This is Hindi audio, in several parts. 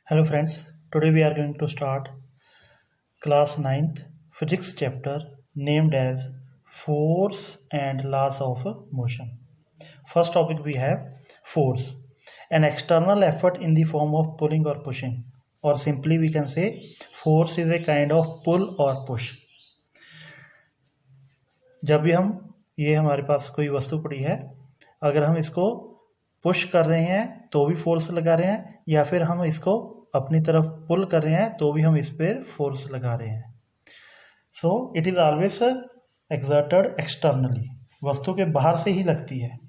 Hello friends, today we are going to start class 9th physics chapter named as force and laws of motion. First topic we have force, an external effort in the form of pulling or pushing, or simply we can say force is a kind of pull or push. जब भी हम ये हमारे पास कोई वस्तु पड़ी है, अगर हम इसको पुश कर रहे हैं तो भी फोर्स लगा रहे हैं, या फिर हम इसको अपनी तरफ पुल कर रहे हैं तो भी हम इस पर फोर्स लगा रहे हैं. So it is always exerted externally, वस्तु के बाहर से ही लगती है.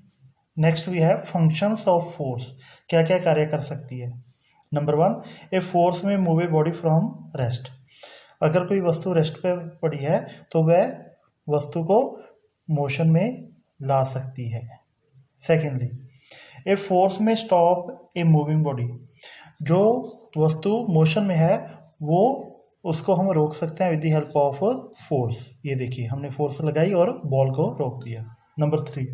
Next we have functions of force, क्या क्या कार्य कर सकती है. नंबर 1, ए फोर्स में move a body from rest. अगर कोई वस्तु रेस्ट पे पड़ी है तो वह वस्तु को मोशन में ला सकती है. सेकेंडली, ए फोर्स में स्टॉप ए मूविंग बॉडी. जो वस्तु मोशन में है वो उसको हम रोक सकते हैं with the help of force. ये देखिए हमने फोर्स लगाई और बॉल को रोक दिया. Number 3,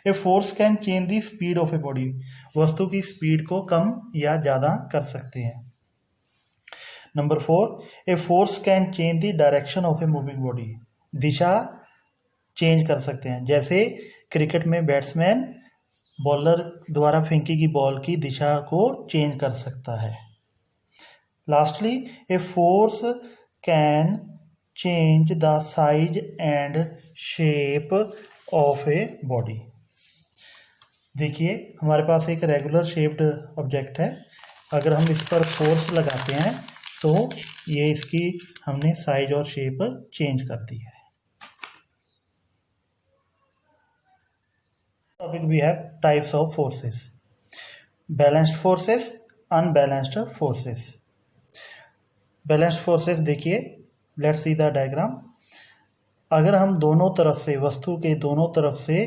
a force can change the speed of a body. वस्तु की स्पीड को कम या ज़्यादा कर सकते हैं. Number 4, a force can change the direction of a moving body. Disha change कर सकते हैं. जैसे क्रिकेट में बैट्समैन बॉलर द्वारा फेंकी गई बॉल की दिशा को चेंज कर सकता है. Lastly, a force can change the size and shape of a body. देखिए हमारे पास एक रेगुलर शेप्ड ऑब्जेक्ट है. अगर हम इस पर फोर्स लगाते हैं तो ये इसकी हमने साइज और शेप चेंज कर दी है. Topic we have types of forces. Balanced forces, unbalanced forces. Balanced forces देखिए, let's see the diagram. अगर हम दोनों तरफ से वस्तु के दोनों तरफ से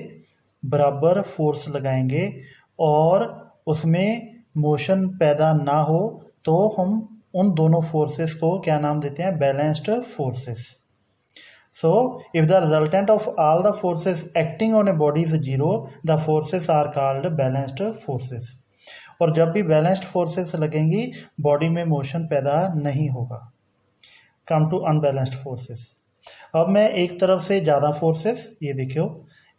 बराबर फोर्स लगाएंगे और उसमें मोशन पैदा ना हो तो हम उन दोनों फोर्सेस को क्या नाम देते हैं? Balanced forces. So, if the resultant of all the forces acting on a body is 0, the forces are called balanced forces. और जब भी बैलेंस्ड फोर्सेस लगेंगी बॉडी में मोशन पैदा नहीं होगा. Come to unbalanced forces. अब मैं एक तरफ से ज़्यादा फोर्सेस, ये देखियो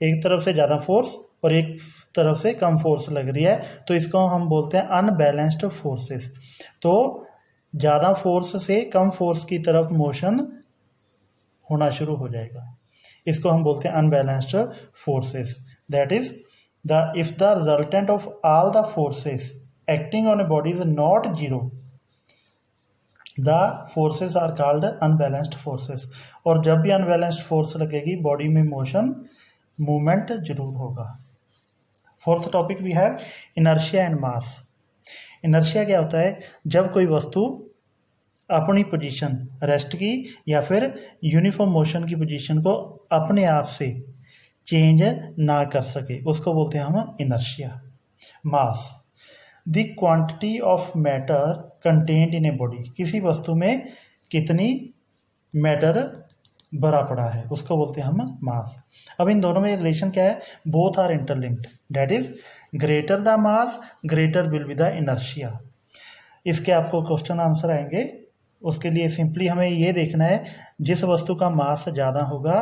एक तरफ से ज़्यादा फोर्स और एक तरफ से कम फोर्स लग रही है तो इसको हम बोलते हैं अनबैलेंस्ड फोर्सेस. तो ज़्यादा फोर्स से कम फोर्स की तरफ मोशन होना शुरू हो जाएगा. इसको हम बोलते हैं unbalanced forces. That is the if the resultant of all the forces acting on a body is not 0, the forces are called unbalanced forces. और जब भी अनबैलेंस्ड फोर्स लगेगी बॉडी में मोशन मूवमेंट जरूर होगा. Fourth topic we have inertia and mass. Inertia क्या होता है? जब कोई वस्तु अपनी पोजीशन रेस्ट की या फिर यूनिफॉर्म मोशन की पोजीशन को अपने आप से चेंज ना कर सके उसको बोलते हैं हम inertia. Mass, the quantity of matter contained in a body. किसी वस्तु में कितनी मैटर भरा पड़ा है उसको बोलते हैं हम मास. अब इन दोनों में रिलेशन क्या है? Both are interlinked. That is greater the mass greater will be the inertia. इसके आपको क्वेश्चन आंसर आएंगे. उसके लिए सिंपली हमें ये देखना है जिस वस्तु का मास ज़्यादा होगा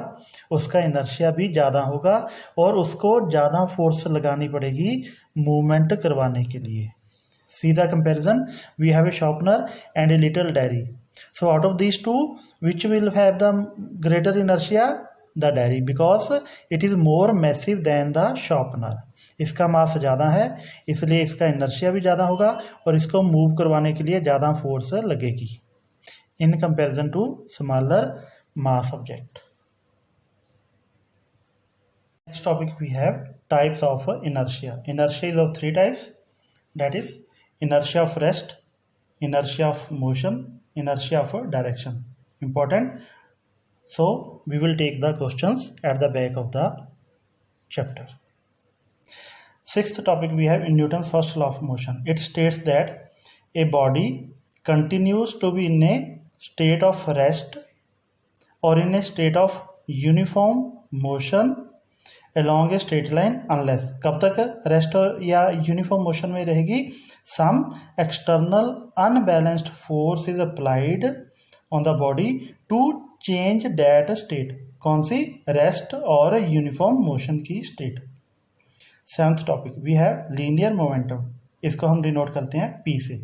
उसका इनर्शिया भी ज़्यादा होगा और उसको ज़्यादा फोर्स लगानी पड़ेगी मूवमेंट करवाने के लिए. See the comparison. We have a sharpener and a little diary. So out of these two which will have the greater inertia? The diary, because it is more massive than the sharpener. इसका मास ज़्यादा है इसलिए इसका इनर्शिया भी ज़्यादा होगा और इसको मूव करवाने के लिए ज़्यादा फोर्स लगेगी in comparison to smaller mass object. Next topic we have types of inertia. Inertia is of 3 types. That is inertia of rest, inertia of motion, inertia of direction. Important. So we will take the questions at the back of the chapter. Sixth topic we have in Newton's first law of motion. It states that a body continues to be in a state of rest or in a state of uniform motion along a straight line unless, कब तक रेस्ट या यूनिफॉर्म मोशन में रहेगी, some external unbalanced force is applied on the body to change that state. कौन सी, रेस्ट और यूनिफॉर्म मोशन की state. 7th topic we have linear momentum, इसको हम डिनोट करते हैं P से।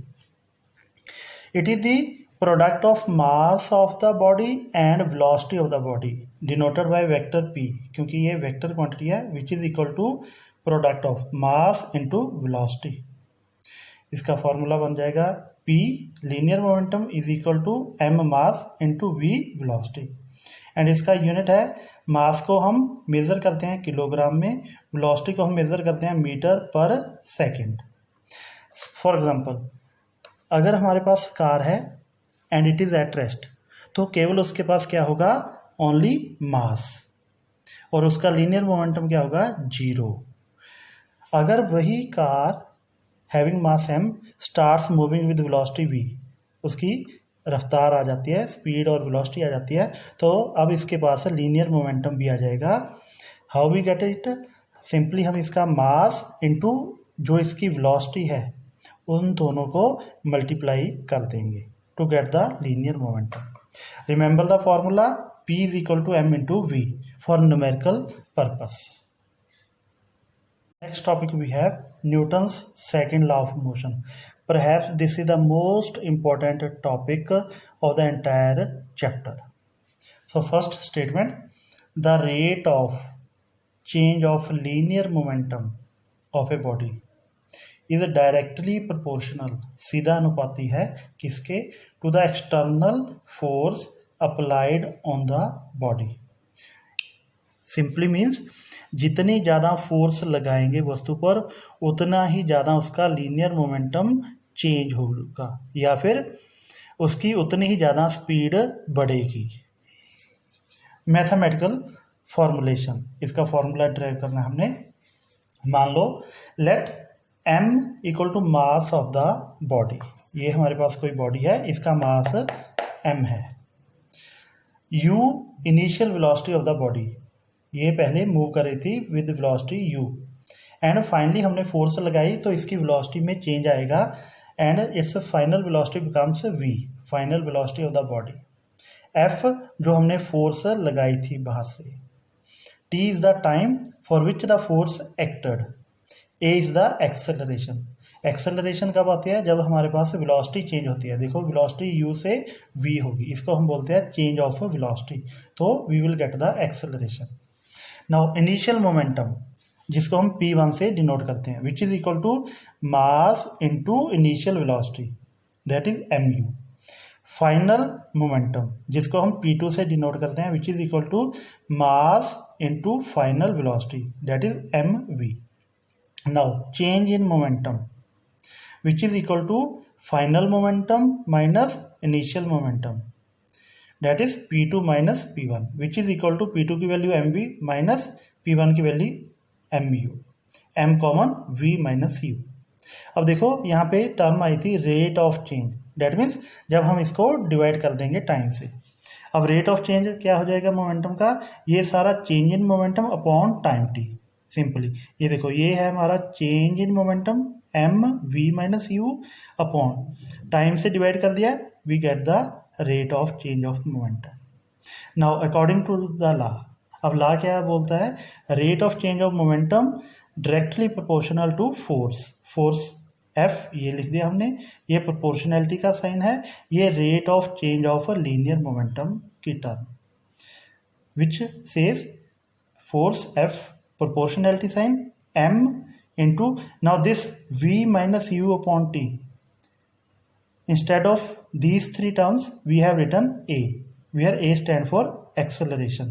It is the product of mass of the body and velocity of the body denoted by vector P, क्योंकि ये वेक्टर क्वांटिटी है which is equal to product of mass into velocity. इसका फॉर्मूला बन जाएगा P linear momentum is equal to m mass into v velocity. And इसका यूनिट है, मास को हम मेज़र करते हैं किलोग्राम में, वेलोसिटी को हम मेज़र करते हैं मीटर पर सेकंड। फॉर एग्जांपल, अगर हमारे पास कार है and it is at rest, तो केवल उसके पास क्या होगा, ओनली मास, और उसका लीनियर मोमेंटम क्या होगा, 0। अगर वही car having mass m starts moving with velocity v, उसकी रफ्तार आ जाती है, स्पीड और वेलोसिटी आ जाती है, तो अब इसके पास लीनियर मोमेंटम भी आ जाएगा। How we get it, simply हम इसका मास इनटू जो इसकी वेलोसिटी है उन दोनों को मल्टीप्लाई कर देंगे to get the linear momentum. Remember the formula, P is equal to m into v for numerical purpose. Next topic we have Newton's second law of motion. Perhaps this is the most important topic of the entire chapter. So first statement, the rate of change of linear momentum of a body is directly proportional, सीधा अनुपाती है किसके, to the external force applied on the body. Simply means जितनी ज़्यादा फोर्स लगाएंगे वस्तु पर उतना ही ज़्यादा उसका लीनियर मोमेंटम चेंज होगा, या फिर उसकी उतनी ही ज़्यादा स्पीड बढ़ेगी। मैथमेटिकल फॉर्मूलेशन, इसका फॉर्मूला ड्राइव करना हमने। मान लो let m equal to mass of the body, ये हमारे पास कोई बॉडी है, इसका मास m है। u initial velocity of the body, ये पहले मूव कर रही थी with velocity u, and finally हमने फोर्स लगाई तो इसकी वेलोसिटी में चेंज आएगा and its final velocity becomes v, final velocity of the body. f जो हमने फोर्स लगाई थी बाहर से, t is the time for which the force acted, a is the acceleration. Acceleration कब आती है, जब हमारे पास वेलोसिटी चेंज होती है। देखो वेलोसिटी u से v होगी, इसको हम बोलते हैं चेंज ऑफ वेलोसिटी, तो we will get the acceleration. Now initial momentum, जिसको हम P1 से डिनोट करते हैं, which is equal to mass into initial velocity, that is mu। Final momentum, जिसको हम P2 से डिनोट करते हैं, which is equal to mass into final velocity, that is mv। Now change in momentum, which is equal to final momentum minus initial momentum, that is P2 minus P1, which is equal to P2 की वैल्यू mv माइनस P1 की value mu, m common v minus u। अब देखो यहाँ पे टर्म आई थी rate of change, that means जब हम इसको डिवाइड कर देंगे टाइम से। अब रेट ऑफ चेंज क्या हो जाएगा मोमेंटम का, ये सारा change in momentum upon time t। Simply ये देखो, ये है हमारा change in momentum m v minus u upon time से डिवाइड कर दिया, we get the rate of change of momentum. Now according to the law, अब लॉ क्या बोलता है, rate of change of momentum directly proportional to force. Force F ये लिख दिया हमने, ये प्रोपोर्शनैलिटी का साइन है, ये rate of change of linear momentum की term, which says force F proportionality sign m into, now this v minus u upon t, instead of these three terms we have written a, where a stand for acceleration,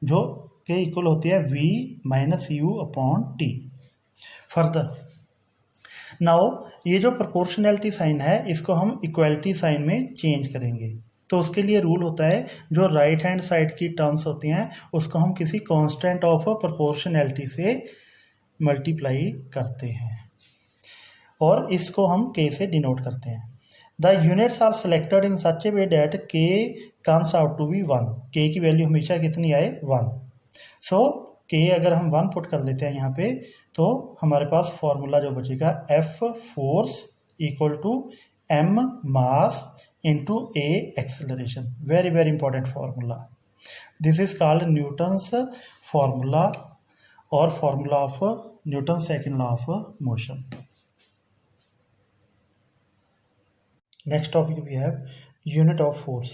जो के इक्वल होती है v minus u upon t। Further now ये जो प्रोपोर्शनैलिटी साइन है, इसको हम इक्वलिटी साइन में चेंज करेंगे, तो उसके लिए रूल होता है, जो राइट हैंड साइड की टर्म्स होती हैं उसको हम किसी कांस्टेंट ऑफ प्रोपोर्शनैलिटी से मल्टीप्लाई करते हैं, और इसको हम k से डिनोट करते हैं। The units are selected in such a way that k comes out to be 1, k की वैल्यू हमेशा कितनी आए, 1। So के अगर हम 1 पुट कर लेते हैं यहाँ पे, तो हमारे पास फॉर्मूला जो बचेगा F force equal to M mass into A acceleration. Very very important formula. This is called Newton's formula और formula of Newton second law of motion. Next topic we have unit of force.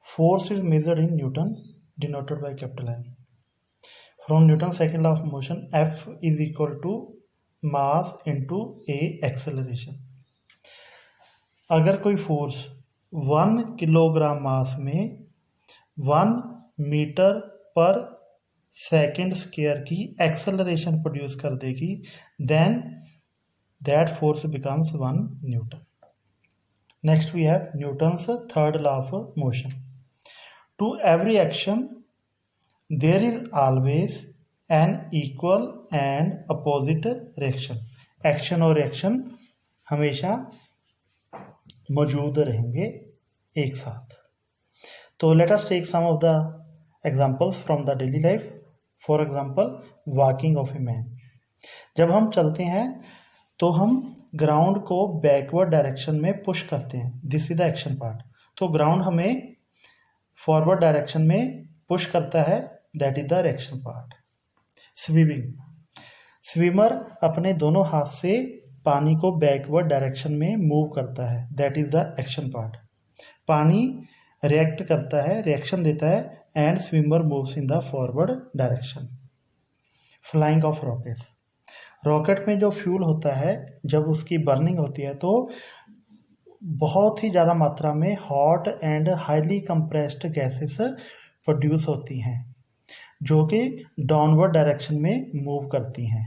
Force is measured in Newton, denoted by capital N. From Newton's second law of motion, F is equal to mass into A acceleration. अगर कोई फोर्स 1 किलोग्राम मास में 1 मीटर पर सेकेंड स्क्वायर की एक्सेलरेशन प्रोड्यूस कर देगी, then that force becomes 1 newton. Next we have Newton's third law of motion. To every action there is always an equal and opposite reaction. Action और reaction हमेशा मौजूद रहेंगे एक साथ. तो let us take some of the examples from the daily life. For example, walking of a man. जब हम चलते हैं तो हम ग्राउंड को बैकवर्ड डायरेक्शन में पुश करते हैं. This is the action part. तो ग्राउंड हमें फॉरवर्ड डायरेक्शन में पुश करता है, that is the reaction part. Swimming. Swimmer अपने दोनों हाथ से पानी को बैकवर्ड डायरेक्शन में मूव करता है, that is the action part. पानी रिएक्ट करता है, रिएक्शन देता है, and swimmer moves in the forward direction. Flying of rockets. Rocket में जो फ्यूल होता है, जब उसकी बर्निंग होती है तो बहुत ही ज़्यादा मात्रा में hot and highly compressed gases produce होती हैं, जो कि डाउनवर्ड डायरेक्शन में मूव करती हैं.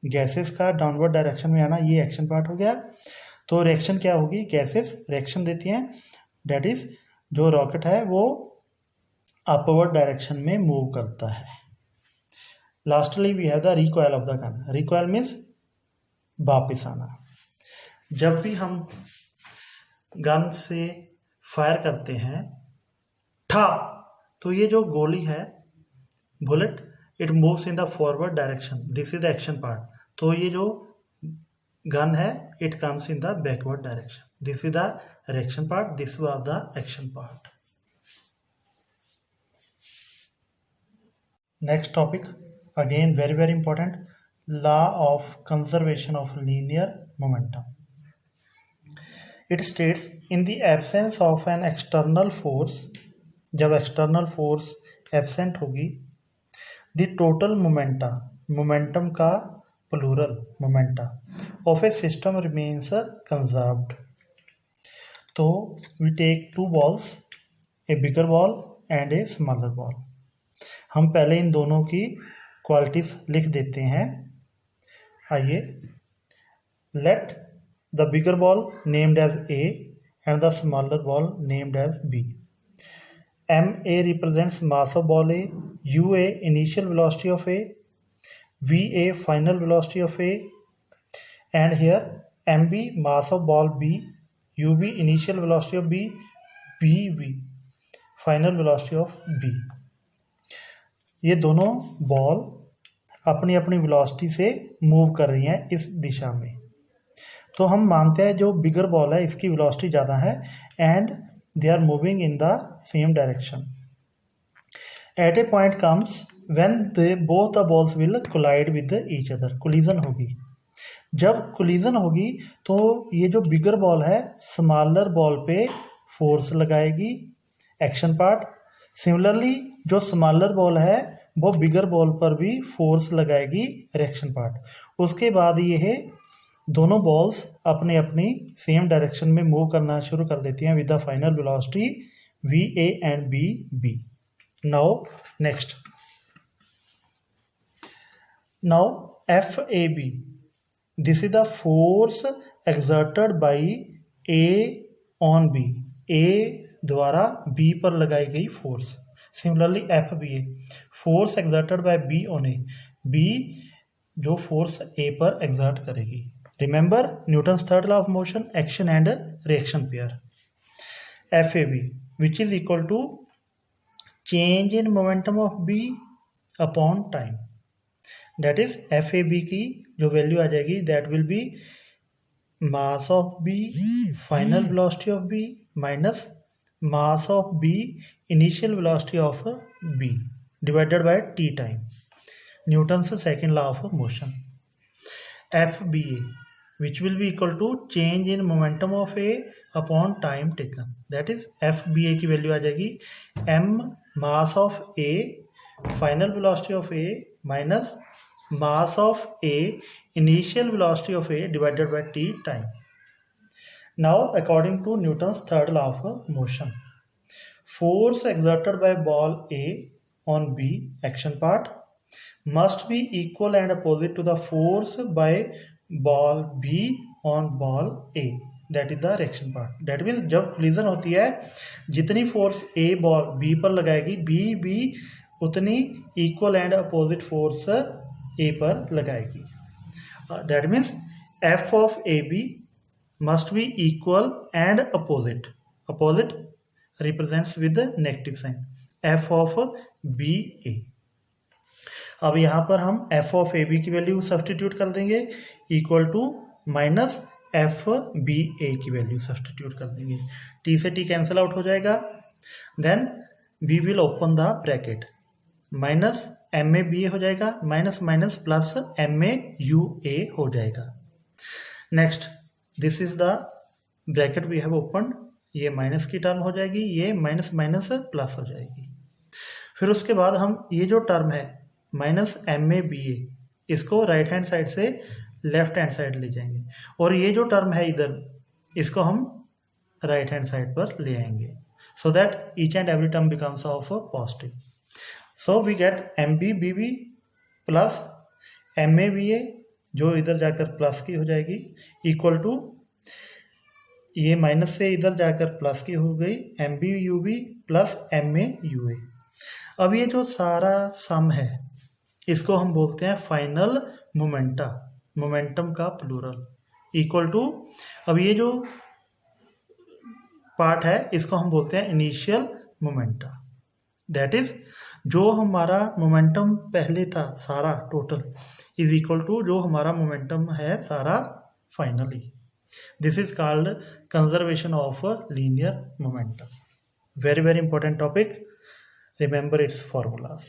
गैसेस का डाउनवर्ड डायरेक्शन में आना, ये एक्शन पार्ट हो गया. तो रिएक्शन क्या होगी? गैसेस रिएक्शन देती हैं, डेट इज जो रॉकेट है वो अपवर्ड डायरेक्शन में मूव करता है. Lastly, we have the recoil of the gun. Recoil means वापिस आना. जब भी हम गन से फायर करते हैं, ठा, तो ये जो गोली है, bullet, it moves in the forward direction. This is the action part. तो ये जो गन है, it comes in the backward direction. This is the reaction part. This was the action part. Next topic, again very important, law of conservation of linear momentum. It states in the absence of an external force, जब external force absent होगी, the total momentum का plural momenta of a system remains conserved. तो we take two balls, a bigger ball and a smaller ball. हम पहले इन दोनों की क्वालिटीज लिख देते हैं. आइए, let the bigger ball named as A and the smaller ball named as B. M A represents mass of ball A, you A initial velocity of A, V A final velocity of A, and here M B mass of ball B, you B initial velocity of B, B V final velocity of B. ये दोनों बॉल अपनी अपनी वेलोसिटी से मूव कर रही हैं इस दिशा में. तो हम मानते हैं जो बिगर बॉल है इसकी वेलोसिटी ज़्यादा है and they are moving in the same direction. At a point comes when they both the balls will collide with each other. Collision होगी. जब कोलिजन होगी तो ये जो बिगर बॉल है स्मॉलर बॉल पे फोर्स लगाएगी, एक्शन पार्ट. सिमिलरली जो स्मॉलर बॉल है वो बिगर बॉल पर भी फोर्स लगाएगी, रिएक्शन पार्ट. उसके बाद ये है दोनों बॉल्स अपने अपनी सेम डायरेक्शन में मूव करना शुरू कर देती हैं with the final velocity v a and b b. Now next, now f A b, this is the force exerted by a on b. A द्वारा बी पर लगाई गई force. Similarly f B a, force exerted by b on a, b जो फोर्स ए पर एक्सर्ट करेगी. Remember Newton's third law of motion, action and reaction pair. F A b which is equal to change in momentum of B upon time. That is F A B की जो वैल्यू आ जाएगी that will be mass of B final velocity of B minus mass of B initial velocity of B divided by T time, Newton's second law of motion. F B A which will be equal to change in momentum of A upon time taken, that is FBA की वैल्यू आ जाएगी m mass of A final velocity of A minus mass of A initial velocity of A divided by t time. Now according to Newton's third law of motion, force exerted by ball A on B action part must be equal and opposite to the force by ball be on ball A, that is the reaction part. That means जब कोलिजन होती है जितनी फोर्स ए बॉल बी पर लगाएगी बी भी उतनी equal and opposite force a पर लगाएगी। That means f of a b must be equal and opposite, opposite represents with negative sign, f of b a. अब यहाँ पर हम एफ ऑफ ए बी की वैल्यू सब्सटीट्यूट कर देंगे equal to minus f B a की वैल्यू सब्सटीट्यूट कर देंगे, टी से टी कैंसिल आउट हो जाएगा, then we will open the bracket, minus m a b a हो जाएगा, minus minus plus m a you a हो जाएगा। Next this is the bracket we have open, ये माइनस की टर्म हो जाएगी, ये माइनस माइनस प्लस हो जाएगी। फिर उसके बाद हम ये जो टर्म है माइनस एम ए बी ए इसको राइट हैंड साइड से लेफ्ट हैंड साइड ले जाएंगे और ये जो टर्म है इधर इसको हम राइट हैंड साइड पर ले आएंगे, so that each and every term becomes of positive. So we get m b b b plus m a b a जो इधर जाकर प्लस की हो जाएगी इक्वल टू ये माइनस से इधर जाकर प्लस की हो गई m b you b plus m a you a. अब ये जो सारा सम है इसको हम बोलते हैं फाइनल मोमेंटा, मोमेंटम का प्लूरल इक्वल टू, अब ये जो पार्ट है इसको हम बोलते हैं इनिशियल मोमेंटा, दैट इज जो हमारा मोमेंटम पहले था सारा टोटल इज इक्वल टू जो हमारा मोमेंटम है सारा finally. This is called conservation of linear momentum. Very very important topic, remember its formulas.